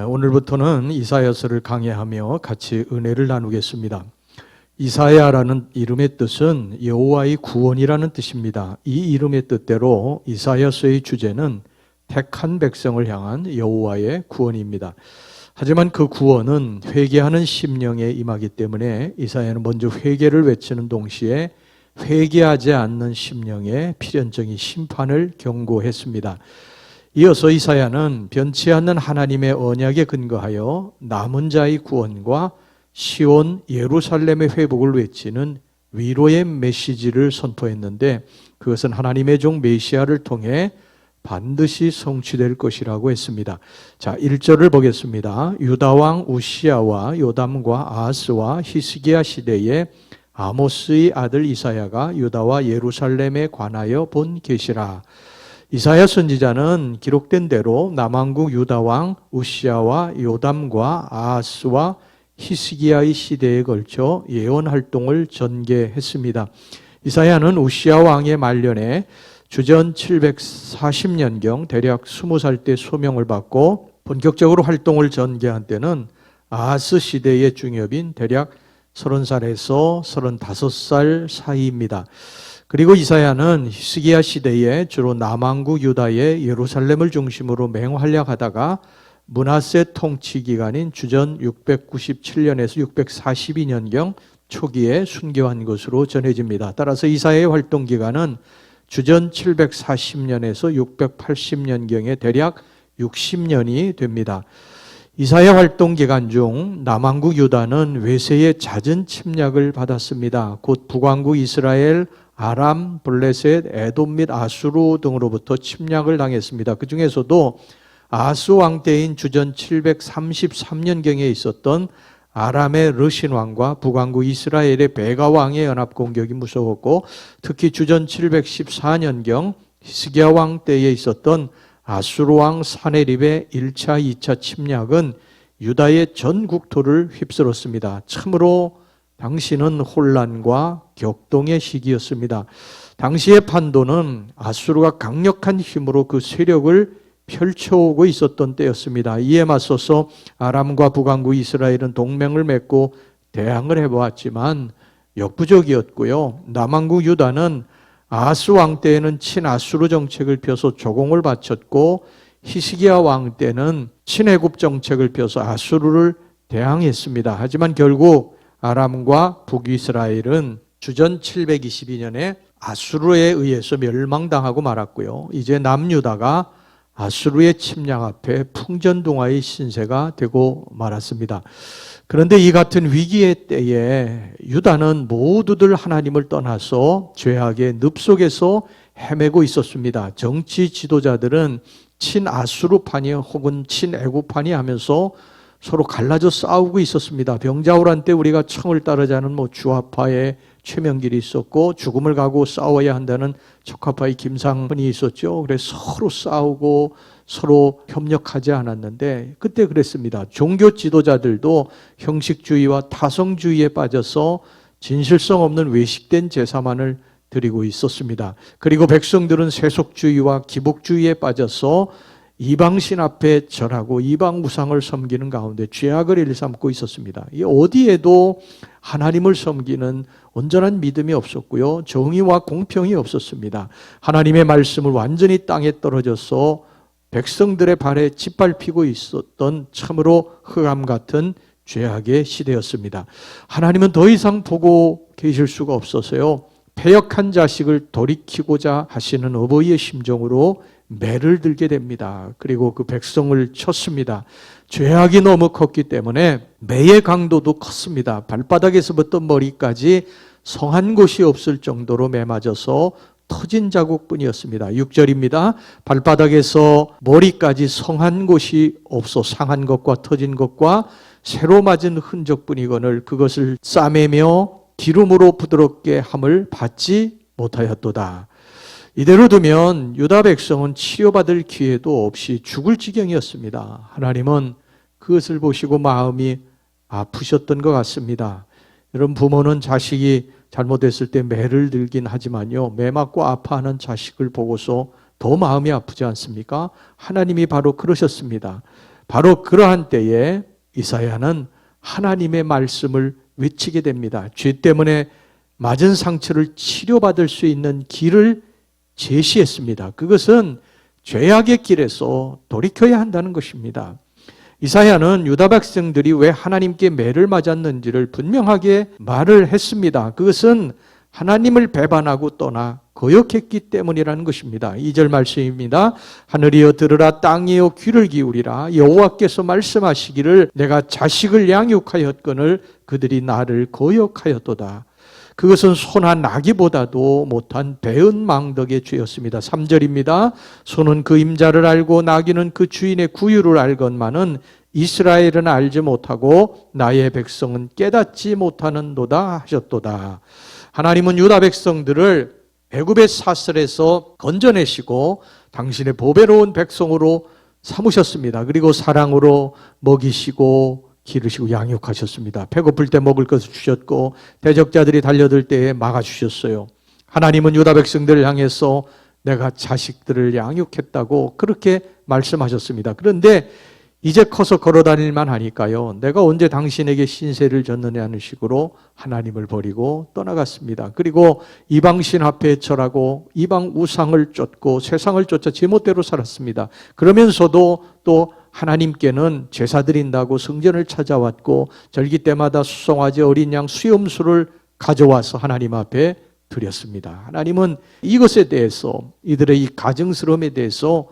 오늘부터는 이사야서를 강해하며 같이 은혜를 나누겠습니다. 이사야라는 이름의 뜻은 여호와의 구원이라는 뜻입니다. 이 이름의 뜻대로 이사야서의 주제는 택한 백성을 향한 여호와의 구원입니다. 하지만 그 구원은 회개하는 심령에 임하기 때문에 이사야는 먼저 회개를 외치는 동시에 회개하지 않는 심령의 필연적인 심판을 경고했습니다. 이어서 이사야는 변치 않는 하나님의 언약에 근거하여 남은 자의 구원과 시온 예루살렘의 회복을 외치는 위로의 메시지를 선포했는데, 그것은 하나님의 종 메시아를 통해 반드시 성취될 것이라고 했습니다. 자, 1절을 보겠습니다. 유다왕 우시야와 요담과 아하스와 히스기야 시대에 아모스의 아들 이사야가 유다와 예루살렘에 관하여 본 계시라. 이사야 선지자는 기록된 대로 남왕국 유다왕 우시야와 요담과 아하스와 히스기야의 시대에 걸쳐 예언 활동을 전개했습니다. 이사야는 우시야 왕의 말년에 주전 740년경 대략 20살 때 소명을 받고 본격적으로 활동을 전개한 때는 아하스 시대의 중엽인 대략 30살에서 35살 사이입니다. 그리고 이사야는 히스기야 시대에 주로 남왕국 유다의 예루살렘을 중심으로 맹활약하다가 므낫세 통치 기간인 주전 697년에서 642년경 초기에 순교한 것으로 전해집니다. 따라서 이사야의 활동 기간은 주전 740년에서 680년경에 대략 60년이 됩니다. 이사야 활동 기간 중 남왕국 유다는 외세의 잦은 침략을 받았습니다. 곧 북왕국 이스라엘, 아람, 블레셋, 에돔 및 아수르 등으로부터 침략을 당했습니다. 그 중에서도 아하스 왕 때인 주전 733년경에 있었던 아람의 르신 왕과 북왕국 이스라엘의 베가 왕의 연합 공격이 무서웠고, 특히 주전 714년경 히스기야 왕 때에 있었던 아수르 왕 사네립의 1차, 2차 침략은 유다의 전 국토를 휩쓸었습니다. 참으로 당시는 혼란과 격동의 시기였습니다. 당시의 판도는 아수르가 강력한 힘으로 그 세력을 펼쳐오고 있었던 때였습니다. 이에 맞서서 아람과 북왕국 이스라엘은 동맹을 맺고 대항을 해보았지만 역부족이었고요. 남왕국 유다는 아하스 왕 때에는 친아수르 정책을 펴서 조공을 바쳤고, 히스기야 왕 때는 친애굽 정책을 펴서 아수르를 대항했습니다. 하지만 결국 아람과 북이스라엘은 주전 722년에 아수르에 의해서 멸망당하고 말았고요. 이제 남유다가 아수르의 침략 앞에 풍전등화의 신세가 되고 말았습니다. 그런데 이 같은 위기의 때에 유다는 모두들 하나님을 떠나서 죄악의 늪속에서 헤매고 있었습니다. 정치 지도자들은 친아수르파니 혹은 친애굽파니 하면서 서로 갈라져 싸우고 있었습니다. 병자호란 때 우리가 청을 따르자는 주화파의 최명길이 있었고, 죽음을 가고 싸워야 한다는 적화파의 김상훈이 있었죠. 그래서 서로 싸우고 서로 협력하지 않았는데, 그때 그랬습니다. 종교 지도자들도 형식주의와 타성주의에 빠져서 진실성 없는 외식된 제사만을 드리고 있었습니다. 그리고 백성들은 세속주의와 기복주의에 빠져서 이방신 앞에 절하고 이방 우상을 섬기는 가운데 죄악을 일삼고 있었습니다. 어디에도 하나님을 섬기는 온전한 믿음이 없었고요. 정의와 공평이 없었습니다. 하나님의 말씀을 완전히 땅에 떨어져서 백성들의 발에 짓밟히고 있었던 참으로 흑암 같은 죄악의 시대였습니다. 하나님은 더 이상 보고 계실 수가 없어서요, 패역한 자식을 돌이키고자 하시는 어버이의 심정으로 매를 들게 됩니다. 그리고 그 백성을 쳤습니다. 죄악이 너무 컸기 때문에 매의 강도도 컸습니다. 발바닥에서부터 머리까지 성한 곳이 없을 정도로 매 맞아서 터진 자국뿐이었습니다. 6절입니다. 발바닥에서 머리까지 성한 곳이 없어 상한 것과 터진 것과 새로 맞은 흔적뿐이거늘 그것을 싸매며 기름으로 부드럽게 함을 받지 못하였도다. 이대로 두면 유다 백성은 치료받을 기회도 없이 죽을 지경이었습니다. 하나님은 그것을 보시고 마음이 아프셨던 것 같습니다. 여러분, 부모는 자식이 잘못했을 때 매를 들긴 하지만요, 매 맞고 아파하는 자식을 보고서 더 마음이 아프지 않습니까? 하나님이 바로 그러셨습니다. 바로 그러한 때에 이사야는 하나님의 말씀을 외치게 됩니다. 죄 때문에 맞은 상처를 치료받을 수 있는 길을 제시했습니다. 그것은 죄악의 길에서 돌이켜야 한다는 것입니다. 이사야는 유다 백성들이 왜 하나님께 매를 맞았는지를 분명하게 말을 했습니다. 그것은 하나님을 배반하고 떠나 거역했기 때문이라는 것입니다. 2절 말씀입니다. 하늘이여 들으라, 땅이여 귀를 기울이라. 여호와께서 말씀하시기를 내가 자식을 양육하였거늘 그들이 나를 거역하였도다. 그것은 소나 나귀보다도 못한 배은망덕의 죄였습니다. 3절입니다. 소는 그 임자를 알고 나귀는 그 주인의 구유를 알건만은 이스라엘은 알지 못하고 나의 백성은 깨닫지 못하는도다 하셨도다. 하나님은 유다 백성들을 애굽의 사슬에서 건져내시고 당신의 보배로운 백성으로 삼으셨습니다. 그리고 사랑으로 먹이시고 기르시고 양육하셨습니다. 배고플 때 먹을 것을 주셨고 대적자들이 달려들 때에 막아주셨어요. 하나님은 유다 백성들을 향해서 내가 자식들을 양육했다고 그렇게 말씀하셨습니다. 그런데 이제 커서 걸어다닐만 하니까요, 내가 언제 당신에게 신세를 졌느냐는 식으로 하나님을 버리고 떠나갔습니다. 그리고 이방신 앞에 절하고 이방 우상을 쫓고 세상을 쫓아 제멋대로 살았습니다. 그러면서도 또 하나님께는 제사 드린다고 성전을 찾아왔고 절기 때마다 수송아지 어린 양 수염수를 가져와서 하나님 앞에 드렸습니다. 하나님은 이것에 대해서, 이들의 이 가증스러움에 대해서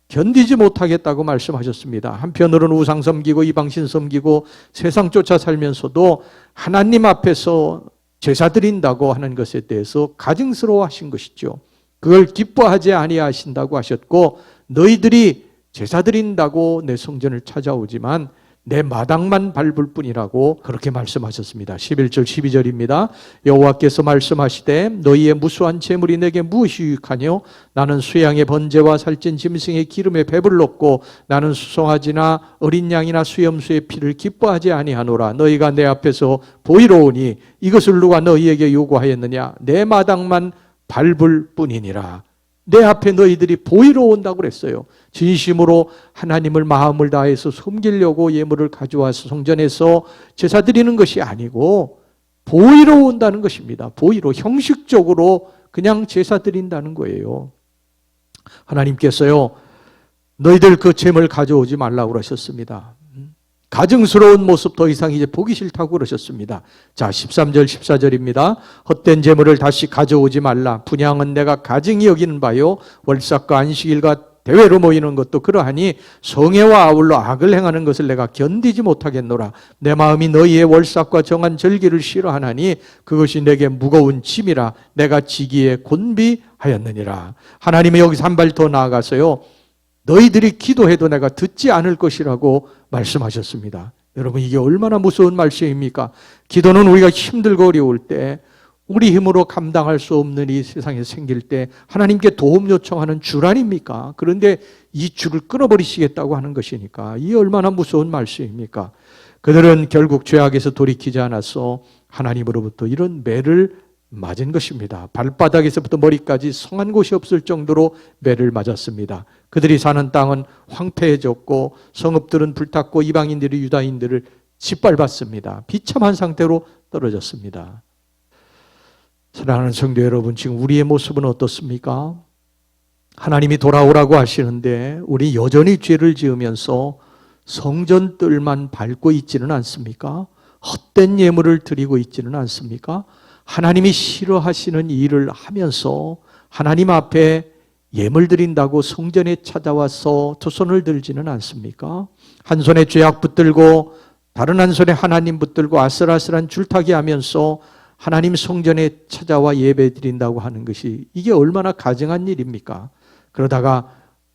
견디지 못하겠다고 말씀하셨습니다. 한편으로는 우상 섬기고 이방신 섬기고 세상 쫓아 살면서도 하나님 앞에서 제사 드린다고 하는 것에 대해서 가증스러워 하신 것이죠. 그걸 기뻐하지 아니하신다고 하셨고, 너희들이 제사 드린다고 내 성전을 찾아오지만 내 마당만 밟을 뿐이라고 그렇게 말씀하셨습니다. 11절 12절입니다. 여호와께서 말씀하시되 너희의 무수한 재물이 내게 무엇이 유익하뇨? 나는 수양의 번제와 살찐 짐승의 기름에 배불렀고 나는 수송아지나 어린 양이나 수염수의 피를 기뻐하지 아니하노라. 너희가 내 앞에서 보이러 오니 이것을 누가 너희에게 요구하였느냐? 내 마당만 밟을 뿐이니라. 내 앞에 너희들이 보이러 온다고 그랬어요. 진심으로 하나님을 마음을 다해서 섬기려고 예물을 가져와서 성전에서 제사 드리는 것이 아니고 보이러 온다는 것입니다. 보이러, 형식적으로 그냥 제사 드린다는 거예요. 하나님께서요, 너희들 그 재물 가져오지 말라고 그러셨습니다. 가증스러운 모습 더 이상 이제 보기 싫다고 그러셨습니다. 자, 13절 14절입니다. 헛된 재물을 다시 가져오지 말라. 분향은 내가 가증히 여기는 바요, 월삭과 안식일과 대회로 모이는 것도 그러하니 성회와 아울러 악을 행하는 것을 내가 견디지 못하겠노라. 내 마음이 너희의 월삭과 정한 절기를 싫어하나니 그것이 내게 무거운 짐이라. 내가 지기에 곤비하였느니라. 하나님이 여기서 한 발 더 나아가서요, 너희들이 기도해도 내가 듣지 않을 것이라고 말씀하셨습니다. 여러분, 이게 얼마나 무서운 말씀입니까? 기도는 우리가 힘들고 어려울 때, 우리 힘으로 감당할 수 없는 이 세상에 생길 때 하나님께 도움 요청하는 줄 아닙니까? 그런데 이 줄을 끊어버리시겠다고 하는 것이니까 이게 얼마나 무서운 말씀입니까? 그들은 결국 죄악에서 돌이키지 않아서 하나님으로부터 이런 매를 맞은 것입니다. 발바닥에서부터 머리까지 성한 곳이 없을 정도로 매를 맞았습니다. 그들이 사는 땅은 황폐해졌고 성읍들은 불탔고 이방인들이 유다인들을 짓밟았습니다. 비참한 상태로 떨어졌습니다. 사랑하는 성도 여러분, 지금 우리의 모습은 어떻습니까? 하나님이 돌아오라고 하시는데 우리 여전히 죄를 지으면서 성전 뜰만 밟고 있지는 않습니까? 헛된 예물을 드리고 있지는 않습니까? 하나님이 싫어하시는 일을 하면서 하나님 앞에 예물 드린다고 성전에 찾아와서 두 손을 들지는 않습니까? 한 손에 죄악 붙들고 다른 한 손에 하나님 붙들고 아슬아슬한 줄타기 하면서 하나님 성전에 찾아와 예배 드린다고 하는 것이 이게 얼마나 가증한 일입니까? 그러다가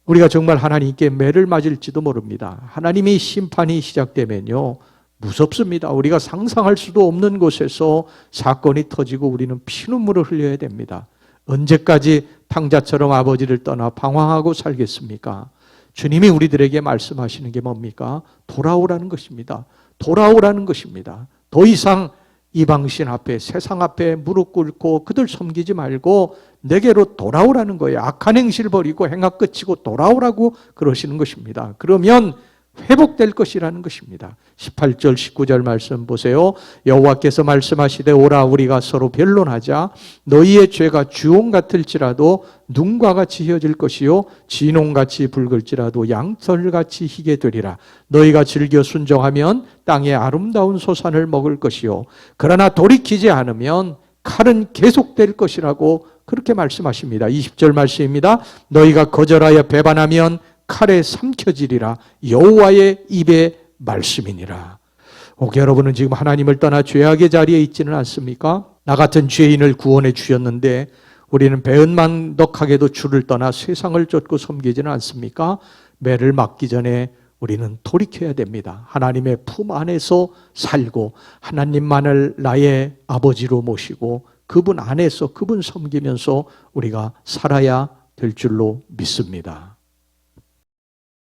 우리가 정말 하나님께 매를 맞을지도 모릅니다. 하나님의 심판이 시작되면요, 무섭습니다. 우리가 상상할 수도 없는 곳에서 사건이 터지고 우리는 피눈물을 흘려야 됩니다. 언제까지 탕자처럼 아버지를 떠나 방황하고 살겠습니까? 주님이 우리들에게 말씀하시는 게 뭡니까? 돌아오라는 것입니다. 돌아오라는 것입니다. 더 이상 이방신 앞에, 세상 앞에 무릎 꿇고 그들 섬기지 말고 내게로 돌아오라는 거예요. 악한 행실 버리고 행악 끝이고 돌아오라고 그러시는 것입니다. 그러면 회복될 것이라는 것입니다. 18절 19절 말씀 보세요. 여호와께서 말씀하시되 오라 우리가 서로 변론하자. 너희의 죄가 주홍 같을지라도 눈과 같이 희어질 것이요 진홍같이 붉을지라도 양털같이 희게 되리라. 너희가 즐겨 순종하면 땅의 아름다운 소산을 먹을 것이요 그러나 돌이키지 않으면 칼은 계속될 것이라고 그렇게 말씀하십니다. 20절 말씀입니다. 너희가 거절하여 배반하면 칼에 삼켜지리라. 여호와의 입의 말씀이니라. 혹 여러분은 지금 하나님을 떠나 죄악의 자리에 있지는 않습니까? 나 같은 죄인을 구원해 주셨는데 우리는 배은망덕하게도 주를 떠나 세상을 쫓고 섬기지는 않습니까? 매를 맞기 전에 우리는 돌이켜야 됩니다. 하나님의 품 안에서 살고 하나님만을 나의 아버지로 모시고 그분 안에서 그분 섬기면서 우리가 살아야 될 줄로 믿습니다.